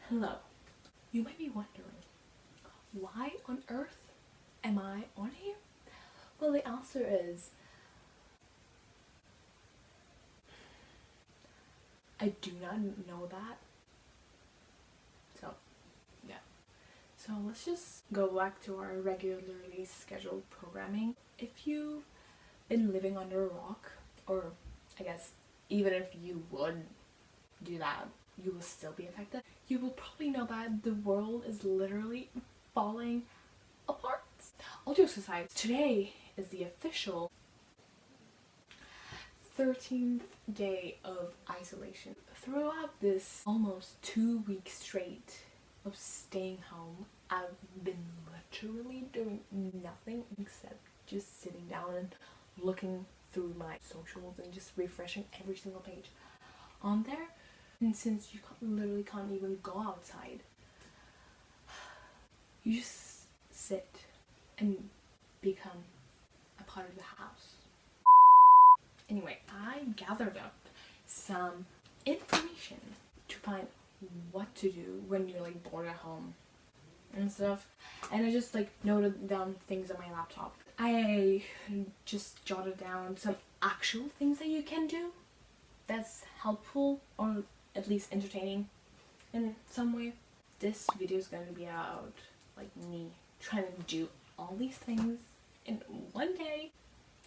Hello. You might be wondering, why on earth am I on here? Well, the answer is, I do not know that. So, yeah. So let's just go back to our regularly scheduled programming. If you've been living under a rock, or I guess even if you would do that, you will still be affected. You will probably know that the world is literally falling apart. All jokes aside, today is the official 13th day of isolation. Throughout this almost 2 weeks straight of staying home, I've been literally doing nothing except just sitting down and looking through my socials and just refreshing every single page on there. And since you literally can't even go outside, you just sit and become a part of the house. Anyway, I gathered up some information to find what to do when you're like bored at home and stuff, and I just like noted down things on my laptop. I just jotted down some actual things that you can do that's helpful or at least entertaining in some way. This video is going to be about like me trying to do all these things in one day.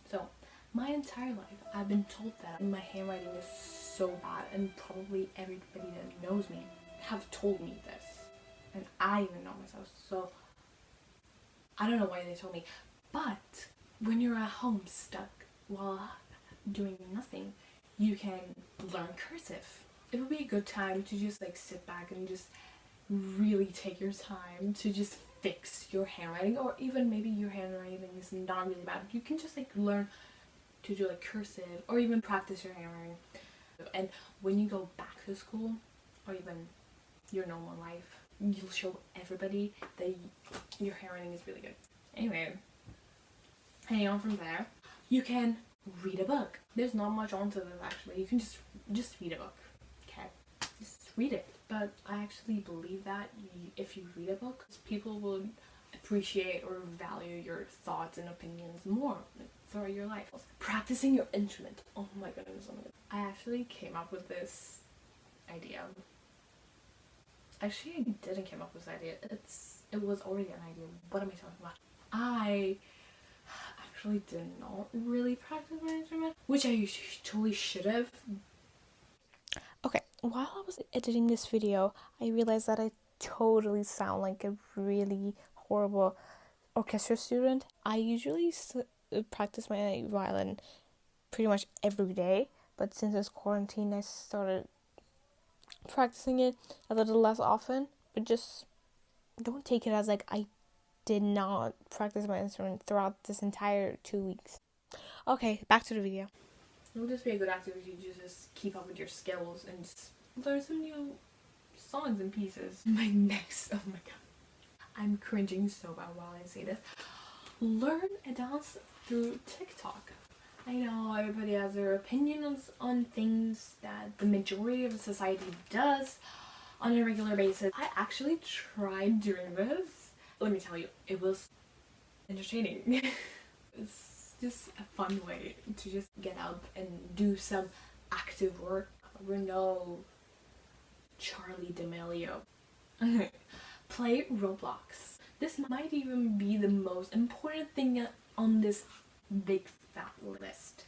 So my entire life I've been told that my handwriting is so bad, and probably everybody that knows me have told me this, and I even know myself, so I don't know why they told me. But when you're at home stuck while doing nothing, you can learn cursive. It would be a good time to just like sit back and just really take your time to just fix your handwriting, or even maybe your handwriting is not really bad. You can just like learn to do like cursive or even practice your handwriting. And when you go back to school or even your normal life, you'll show everybody that your handwriting is really good. Anyway, hanging on from there, you can read a book. There's not much onto this actually. You can just read a book. Okay, just read it. But I actually believe that if you read a book, people would appreciate or value your thoughts and opinions more throughout your life. Practicing your instrument. Oh my goodness. I actually came up with this idea. Actually, I didn't come up with this idea. It was already an idea. What am I talking about? I actually did not really practice my instrument, which I totally should have. Okay, while I was editing this video, I realized that I totally sound like a really horrible orchestra student. I usually practice my violin pretty much every day, but since it's quarantine, I started practicing it a little less often. But just don't take it as like I did not practice my instrument throughout this entire 2 weeks. Okay, back to the video. It would just be a good activity to just keep up with your skills and just learn some new songs and pieces. Oh my god. I'm cringing so bad while I say this. Learn a dance through TikTok. I know everybody has their opinions on things that the majority of society does on a regular basis. I actually tried doing this. Let me tell you, it was entertaining. It's just a fun way to just get up and do some active work. We're no Charlie D'Amelio. Play Roblox. This might even be the most important thing on this big fat list.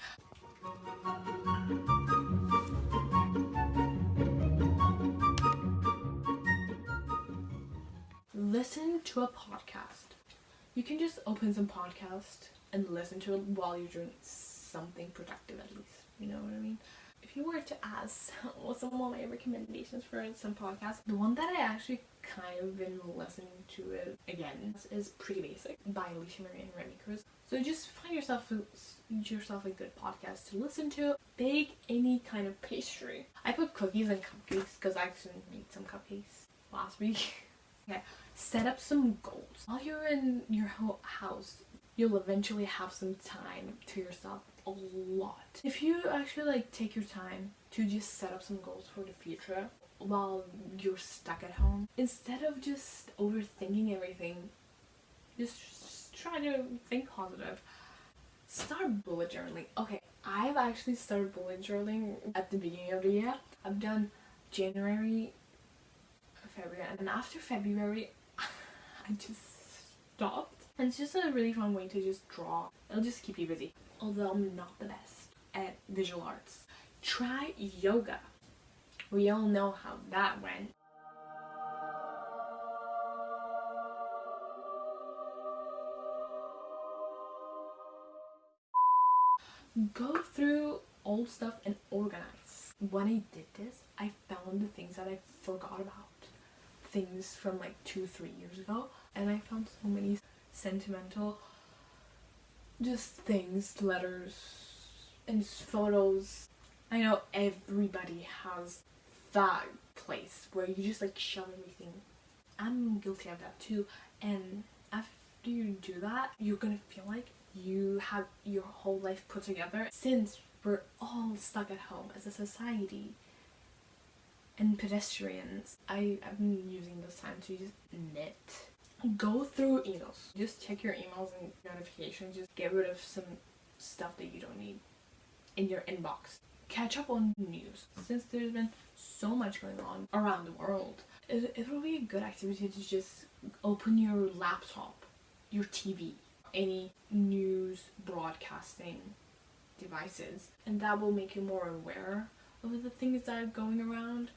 Listen to a podcast. You can just open some podcast and listen to it while you're doing something productive, at least. You know what I mean? If you were to ask what some of my recommendations for some podcasts, the one that I actually kind of been listening to it again is Pretty Basic by Alicia Marie and Remy Cruz. So just find yourself a good podcast to listen to. Bake any kind of pastry. I put cookies and cupcakes because I actually made some cupcakes last week. Okay, set up some goals. While you're in your house, you'll eventually have some time to yourself. a lot. If you actually like take your time to just set up some goals for the future while you're stuck at home, instead of just overthinking everything, just try to think positive. Start bullet journaling. Okay, I've actually started bullet journaling at the beginning of the year. I've done January, February, and after February I just stopped. And it's just a really fun way to just draw. It'll just keep you busy. Although I'm not the best at visual arts. Try yoga. We all know how that went. Go through old stuff and organize. When I did this, I found the things that I forgot about. Things from like 2-3 years ago. And I found so many sentimental just things, letters and photos. I know everybody has that place where you just like shove everything. I'm guilty of that too. And after you do that, you're gonna feel like you have your whole life put together. Since we're all stuck at home as a society and pedestrians, I've been using this time to just knit. Go through emails. Just check your emails and notifications. Just get rid of some stuff that you don't need in your inbox. Catch up on news. Since there's been so much going on around the world, it will be a good activity to just open your laptop, your TV, any news broadcasting devices, and that will make you more aware of the things that are going around,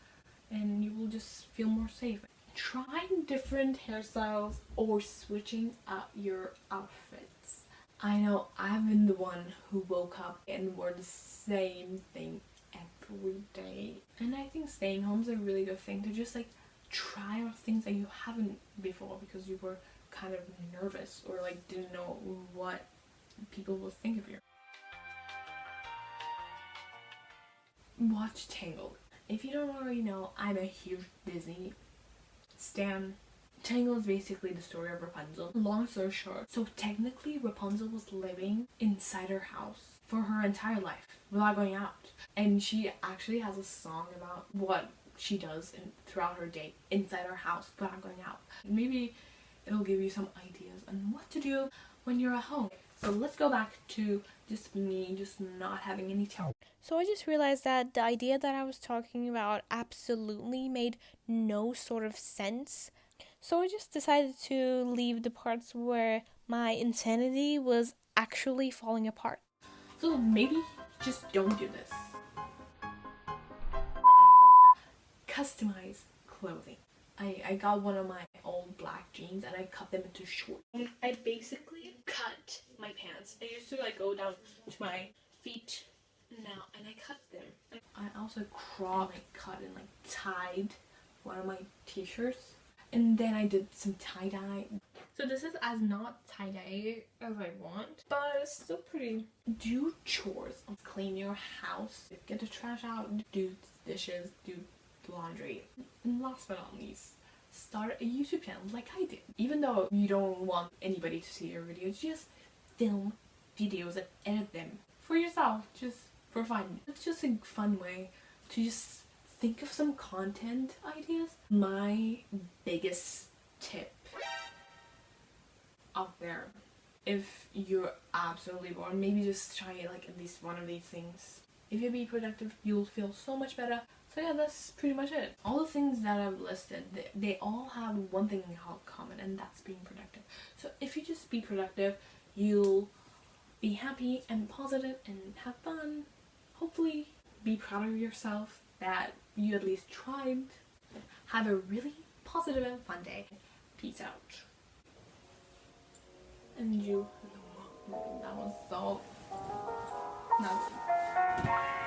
and you will just feel more safe. Trying different hairstyles or switching up your outfits. I know I've been the one who woke up and wore the same thing every day, and I think staying home is a really good thing to just like try out things that you haven't before because you were kind of nervous or like didn't know what people will think of you. Watch Tangled. If you don't already know, I'm a huge Disney stan. Tangled is basically the story of Rapunzel. Long story short, so technically Rapunzel was living inside her house for her entire life without going out, and she actually has a song about what she does throughout her day inside her house without going out. Maybe it'll give you some ideas on what to do when you're at home. So let's go back to just me just not having any time. So I just realized that the idea that I was talking about absolutely made no sort of sense. So I just decided to leave the parts where my insanity was actually falling apart. So maybe just don't do this. Customize clothing. I got one of my old black jeans and I cut them into short. I basically cut my pants. I used to like go down to my feet now and I cut them. I also cut and like tied one of my t-shirts, and then I did some tie-dye. So this is as not tie-dye as I want, but it's still pretty. Do chores. Clean your house, get the trash out, do dishes, do laundry. And last but not least, start a YouTube channel like I did. Even though you don't want anybody to see your videos, just film videos and edit them for yourself, just for fun. It's just a fun way to just think of some content ideas. My biggest tip out there, if you're absolutely bored, maybe just try like at least one of these things. If you be productive, you'll feel so much better. So yeah, that's pretty much it. All the things that I've listed, they all have one thing in common, and that's being productive. So if you just be productive, you'll be happy and positive and have fun. Hopefully be proud of yourself that you at least tried. Have a really positive and fun day. Peace out. And you, that was so nothing.